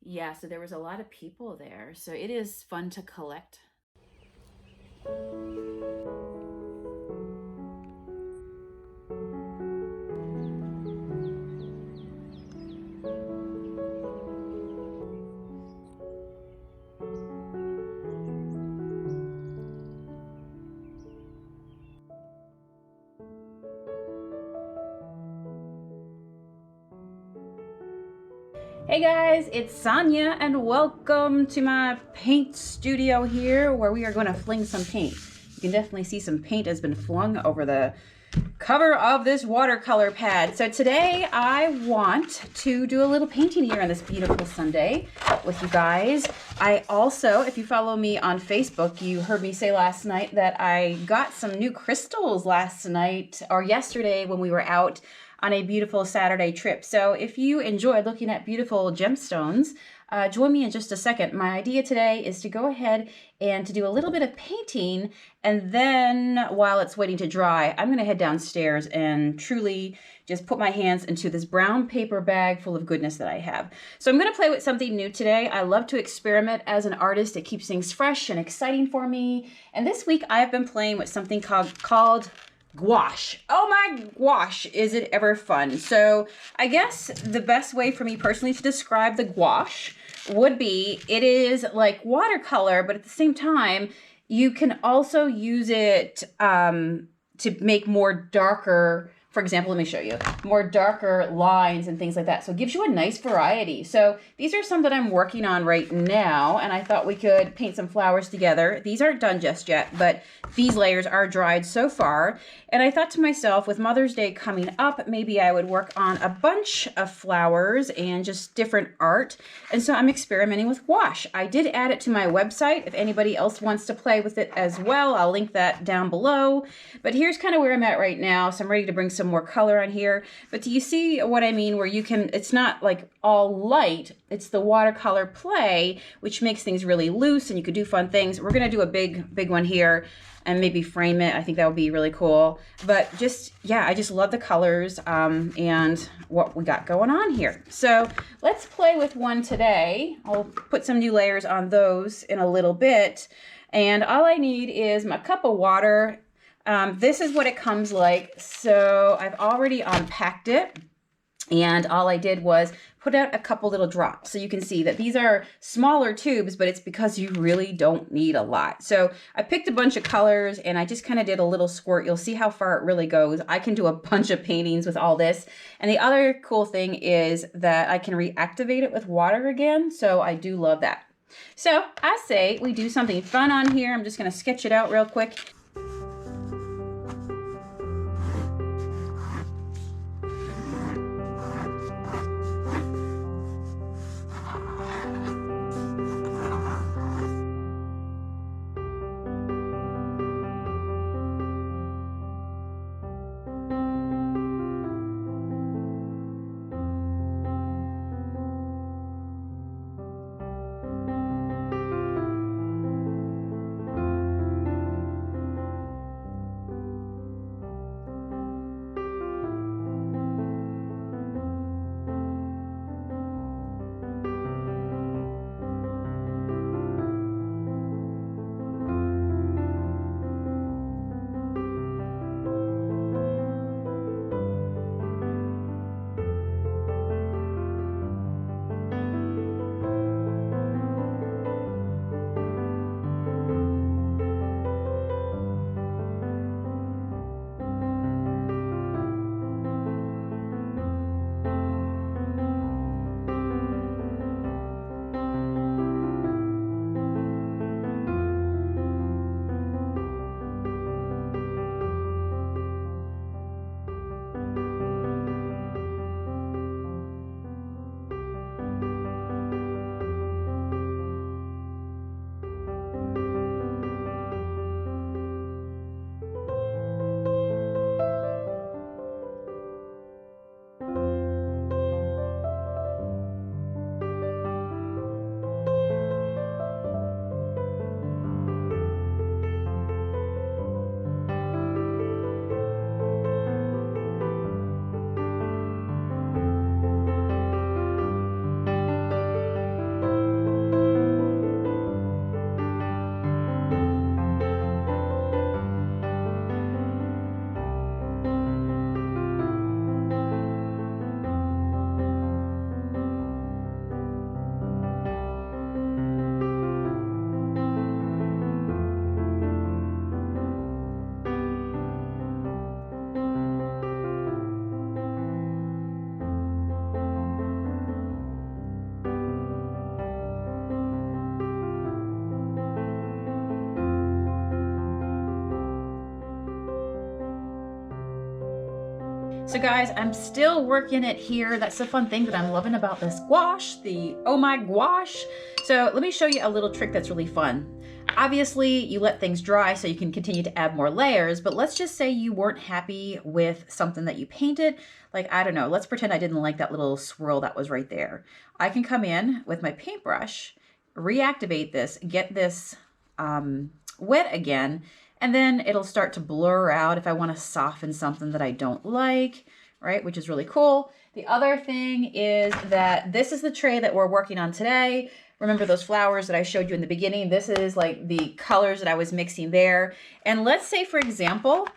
Yeah, so there was a lot of people there. So it is fun to collect. Hey guys, it's Sonia and welcome to my paint studio here where we are going to fling some paint. You can definitely see some paint has been flung over the cover of this watercolor pad. So today I want to do a little painting here on this beautiful Sunday with you guys. I also, if you follow me on Facebook, you heard me say last night that I got some new crystals last night or yesterday when we were out on a beautiful Saturday trip. So if you enjoyed looking at beautiful gemstones, join me in just a second. My idea today is to go ahead and to do a little bit of painting, and then while it's waiting to dry, I'm going to head downstairs and truly just put my hands into this brown paper bag full of goodness that I have. So I'm going to play with something new today. I love to experiment as an artist. It keeps things fresh and exciting for me. And this week I've been playing with something called gouache. Oh my gosh, is it ever fun? So I guess the best way for me personally to describe the gouache would be it is like watercolor, but at the same time, you can also use it to make more darker, for example, let me show you, more darker lines and things like that. So it gives you a nice variety. So these are some that I'm working on right now, and I thought we could paint some flowers together. These aren't done just yet, but these layers are dried so far. And I thought to myself, with Mother's Day coming up, maybe I would work on a bunch of flowers and just different art. And so I'm experimenting with gouache. I did add it to my website. If anybody else wants to play with it as well, I'll link that down below. But here's kind of where I'm at right now. So I'm ready to bring some more color on here. But do you see what I mean? Where you can, it's not like all light, it's the watercolor play, which makes things really loose and you could do fun things. We're gonna do a big one here and maybe frame it. I think that would be really cool. But just, yeah, I just love the colors and what we got going on here. So let's play with one today. I'll put some new layers on those in a little bit. And all I need is my cup of water. This is what it comes like. So I've already unpacked it. And all I did was put out a couple little drops. So you can see that these are smaller tubes, but it's because you really don't need a lot. So I picked a bunch of colors and I just kind of did a little squirt. You'll see how far it really goes. I can do a bunch of paintings with all this. And the other cool thing is that I can reactivate it with water again. So I do love that. So I say we do something fun on here. I'm just going to sketch it out real quick. So guys, I'm still working it here. That's the fun thing that I'm loving about this gouache, the Oh My Gouache. So let me show you a little trick that's really fun. Obviously, you let things dry so you can continue to add more layers, but let's just say you weren't happy with something that you painted. Like, I don't know, let's pretend I didn't like that little swirl that was right there. I can come in with my paintbrush, reactivate this, get this wet again, and then it'll start to blur out if I want to soften something that I don't like, right? Which is really cool. The other thing is that this is the tray that we're working on today. Remember those flowers that I showed you in the beginning? This is like the colors that I was mixing there. And let's say, for example,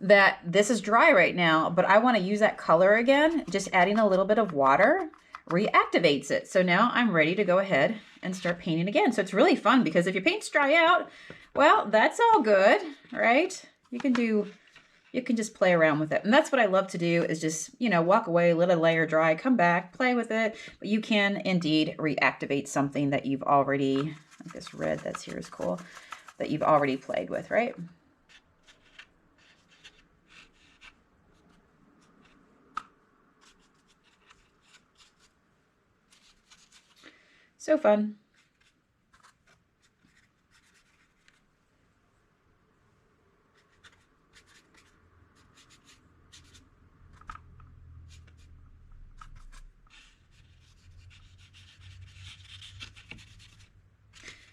that this is dry right now, but I want to use that color again. Just adding a little bit of water reactivates it. So now I'm ready to go ahead and start painting again. So it's really fun because if your paints dry out, well, that's all good, right? You can just play around with it. And that's what I love to do is just, you know, walk away, let a layer dry, come back, play with it. But you can indeed reactivate something that you've already, like this red that's here is cool, that you've already played with, right? So fun.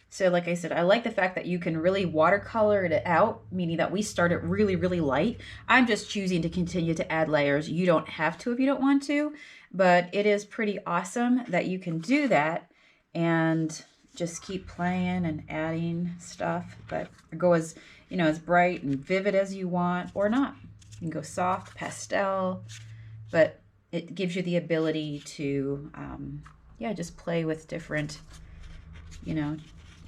So like I said, I like the fact that you can really watercolor it out, meaning that we start it really, really light. I'm just choosing to continue to add layers. You don't have to if you don't want to, but it is pretty awesome that you can do that and just keep playing and adding stuff, but go as, you know, as bright and vivid as you want or not. You can go soft, pastel, but it gives you the ability to, yeah, just play with different, you know,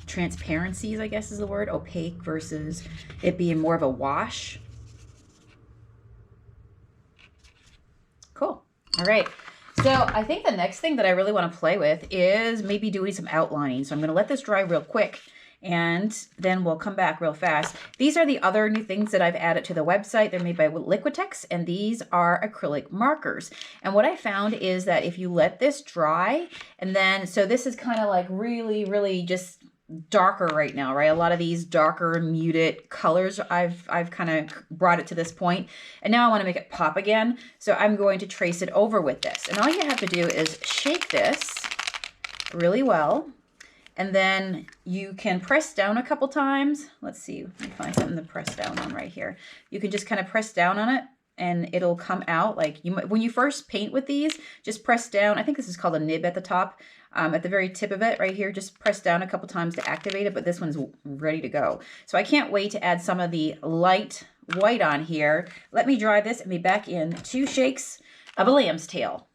transparencies, I guess is the word, opaque versus it being more of a wash. Cool. All right. So I think the next thing that I really want to play with is maybe doing some outlining. So I'm going to let this dry real quick and then we'll come back real fast. These are the other new things that I've added to the website. They're made by Liquitex, and these are acrylic markers. And what I found is that if you let this dry, and then, so this is kind of like really, really just darker right now, right? A lot of these darker muted colors, I've kind of brought it to this point, and now I want to make it pop again. So I'm going to trace it over with this. And all you have to do is shake this really well. And then you can press down a couple times. Let's see, let me find something to press down on right here. You can just kind of press down on it and it'll come out like you might, when you first paint with these, just press down. I think this is called a nib at the top. At the very tip of it right here, just press down a couple times to activate it, but this one's ready to go. So I can't wait to add some of the light white on here. Let me dry this and be back in 2 shakes of a lamb's tail.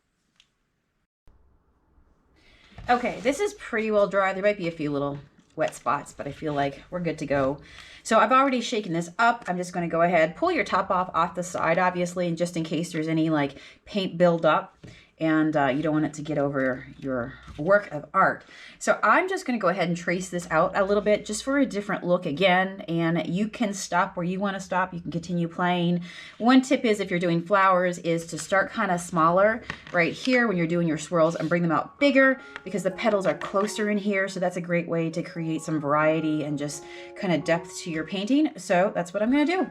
Okay, this is pretty well dry. There might be a few little wet spots, but I feel like we're good to go. So I've already shaken this up. I'm just going to go ahead, pull your top off the side, obviously, and just in case there's any like paint buildup and you don't want it to get over your work of art. So I'm just going to go ahead and trace this out a little bit just for a different look again, and you can stop where you want to stop. You can continue playing. One tip is if you're doing flowers is to start kind of smaller right here when you're doing your swirls and bring them out bigger because the petals are closer in here. So that's a great way to create some variety and just kind of depth to your painting. So that's what I'm going to do.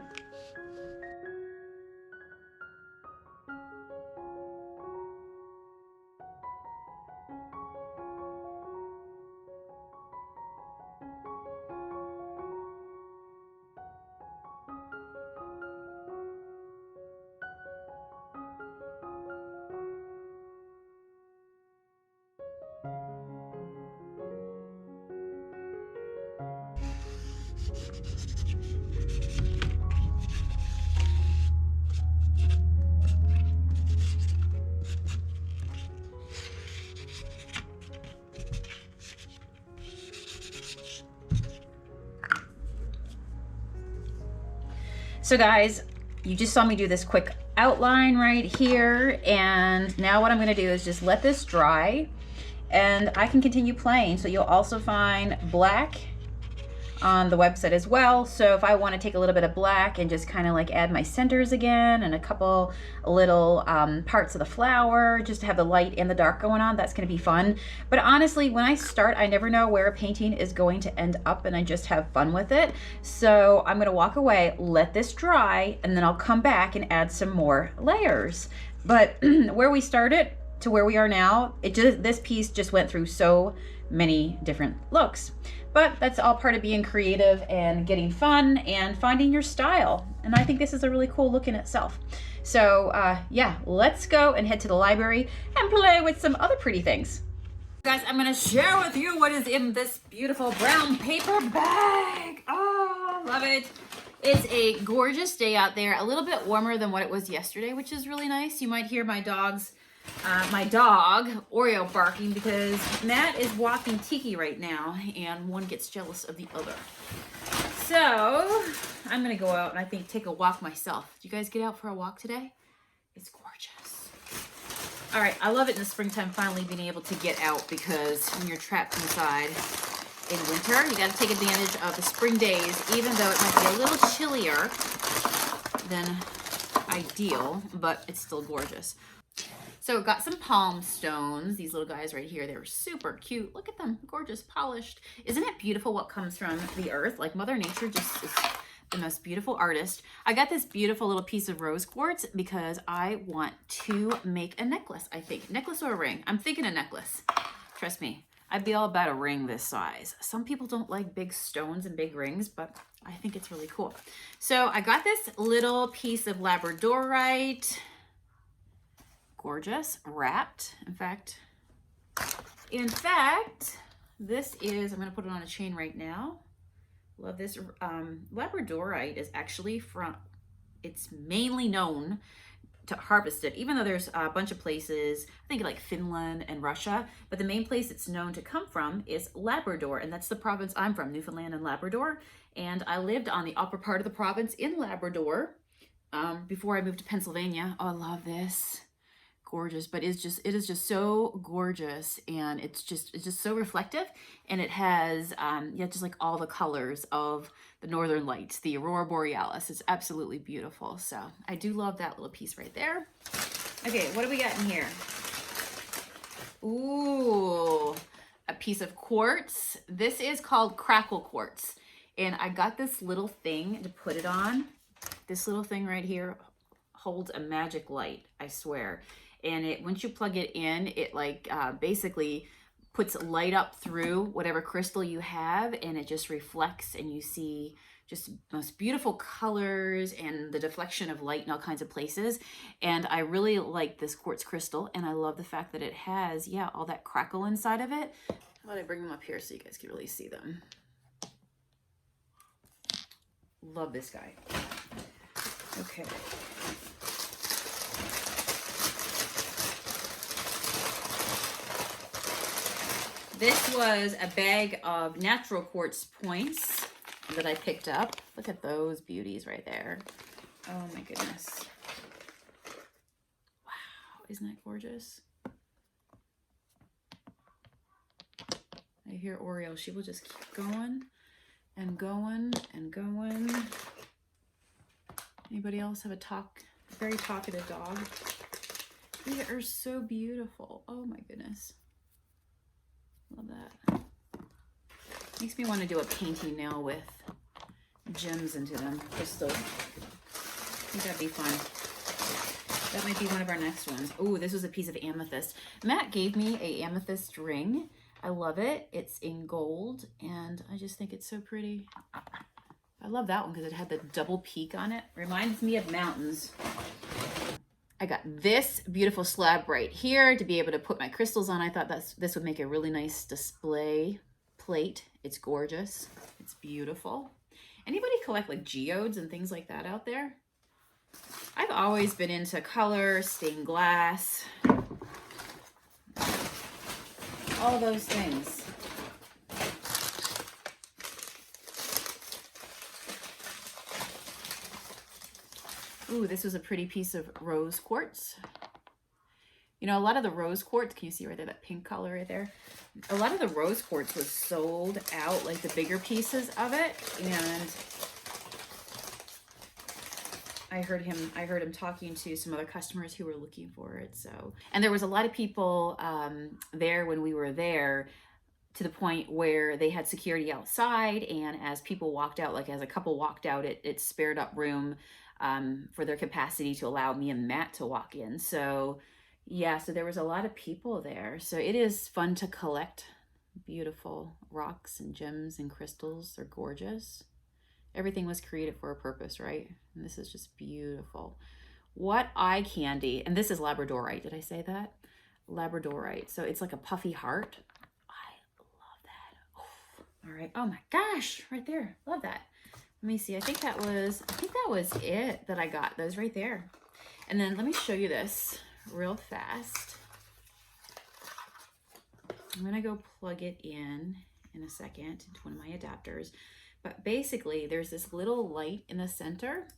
So guys, you just saw me do this quick outline right here, and now what I'm going to do is just let this dry and I can continue playing. So you'll also find black on the website as well. So if I want to take a little bit of black and just kind of like add my centers again and a couple little parts of the flower, just to have the light and the dark going on, that's going to be fun. But honestly, when I start, I never know where a painting is going to end up, and I just have fun with it. So I'm going to walk away, let this dry, and then I'll come back and add some more layers. But where we started to where we are now, this piece just went through so many different looks. But that's all part of being creative and getting fun and finding your style. And I think this is a really cool look in itself. So yeah, let's go and head to the library and play with some other pretty things. Guys, I'm gonna share with you what is in this beautiful brown paper bag. Oh, love it. It's a gorgeous day out there, a little bit warmer than what it was yesterday, which is really nice. You might hear my dog Oreo barking because Matt is walking Tiki right now and one gets jealous of the other. So I'm gonna go out and I think take a walk myself. Did you guys get out for a walk today? It's gorgeous. All right, I love it in the springtime finally being able to get out, because when you're trapped inside in winter, you got to take advantage of the spring days, even though it might be a little chillier than ideal, but it's still gorgeous. So got some palm stones, these little guys right here. They're super cute. Look at them, gorgeous, polished. Isn't it beautiful what comes from the earth? Like Mother Nature just is the most beautiful artist. I got this beautiful little piece of rose quartz because I want to make a necklace, I think. Necklace or a ring? I'm thinking a necklace. Trust me, I'd be all about a ring this size. Some people don't like big stones and big rings, but I think it's really cool. So I got this little piece of labradorite. Gorgeous, wrapped. In fact, this is, I'm gonna put it on a chain right now. Love this. Labradorite is actually it's mainly known to harvest it, even though there's a bunch of places, I think like Finland and Russia, but the main place it's known to come from is Labrador, and that's the province I'm from, Newfoundland and Labrador. And I lived on the upper part of the province in Labrador before I moved to Pennsylvania. Oh, I love this. Gorgeous, but it is just so gorgeous, and it's just so reflective, and it has yeah, just like all the colors of the northern lights, the aurora borealis. It's absolutely beautiful. So I do love that little piece right there. Okay, what do we got in here? Ooh, a piece of quartz. This is called crackle quartz, and I got this little thing to put it on. This little thing right here holds a magic light, I swear. And once you plug it in, it like basically puts light up through whatever crystal you have, and it just reflects, and you see just most beautiful colors and the deflection of light in all kinds of places. And I really like this quartz crystal, and I love the fact that it has, yeah, all that crackle inside of it. How about I bring them up here so you guys can really see them? Love this guy. Okay. This was a bag of natural quartz points that I picked up. Look at those beauties right there. Oh my goodness. Wow, isn't that gorgeous? I hear Oreo. She will just keep going and going and going. Anybody else have a very talkative dog? They are so beautiful. Oh my goodness. Love that. Makes me want to do a painting now with gems into them, crystals. I think that'd be fun. That might be one of our next ones. Oh, this was a piece of amethyst. Matt gave me a amethyst ring. I love it. It's in gold, and I just think it's so pretty. I love that one because it had the double peak on it. Reminds me of mountains. I got this beautiful slab right here to be able to put my crystals on. I thought this would make a really nice display plate. It's gorgeous. It's beautiful. Anybody collect like geodes and things like that out there? I've always been into color, stained glass, all those things. Ooh, this was a pretty piece of rose quartz. You know, a lot of the rose quartz, can you see right there, that pink color right there? A lot of the rose quartz was sold out, like the bigger pieces of it. And I heard him talking to some other customers who were looking for it. So, and there was a lot of people there when we were there, to the point where they had security outside. And as people walked out, like as a couple walked out, it spared up room for their capacity to allow me and Matt to walk in. So yeah, so there was a lot of people there. So it is fun to collect beautiful rocks and gems and crystals. They're gorgeous. Everything was created for a purpose, right? And this is just beautiful. What eye candy. And this is labradorite. Did I say that? Labradorite. So it's like a puffy heart. I love that. Oh, all right. Oh my gosh, right there. Love that. Let me see. I think that was it that I got. Those right there. And then let me show you this real fast. I'm going to go plug it in a second into one of my adapters. But basically, there's this little light in the center,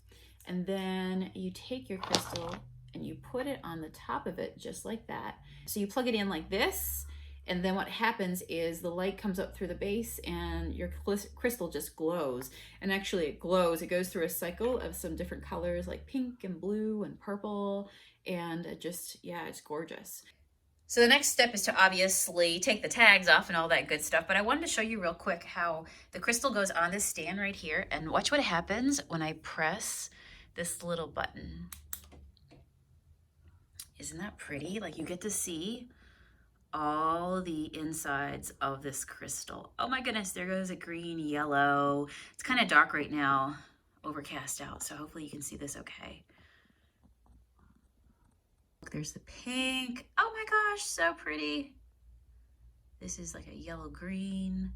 and then you take your crystal and you put it on the top of it just like that. So you plug it in like this, and then what happens is the light comes up through the base and your crystal just glows. And actually it glows. It goes through a cycle of some different colors like pink and blue and purple, and it just, yeah, it's gorgeous. So the next step is to obviously take the tags off and all that good stuff, but I wanted to show you real quick how the crystal goes on this stand right here, and watch what happens when I press this little button. Isn't that pretty? Like, you get to see all the insides of this crystal. Oh my goodness, there goes a green, yellow. It's kind of dark right now, overcast out, so hopefully you can see this okay. There's the pink. Oh my gosh, so pretty. This is like a yellow green.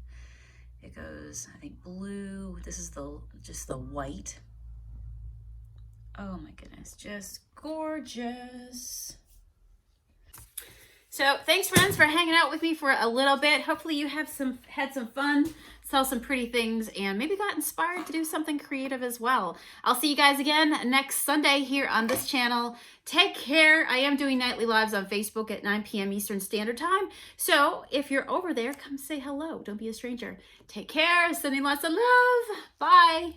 It goes, I think, blue. This is just the white. Oh my goodness, just gorgeous. So thanks, friends, for hanging out with me for a little bit. Hopefully you have had some fun, saw some pretty things, and maybe got inspired to do something creative as well. I'll see you guys again next Sunday here on this channel. Take care. I am doing nightly lives on Facebook at 9 p.m. Eastern Standard Time. So if you're over there, come say hello. Don't be a stranger. Take care. Sending lots of love. Bye.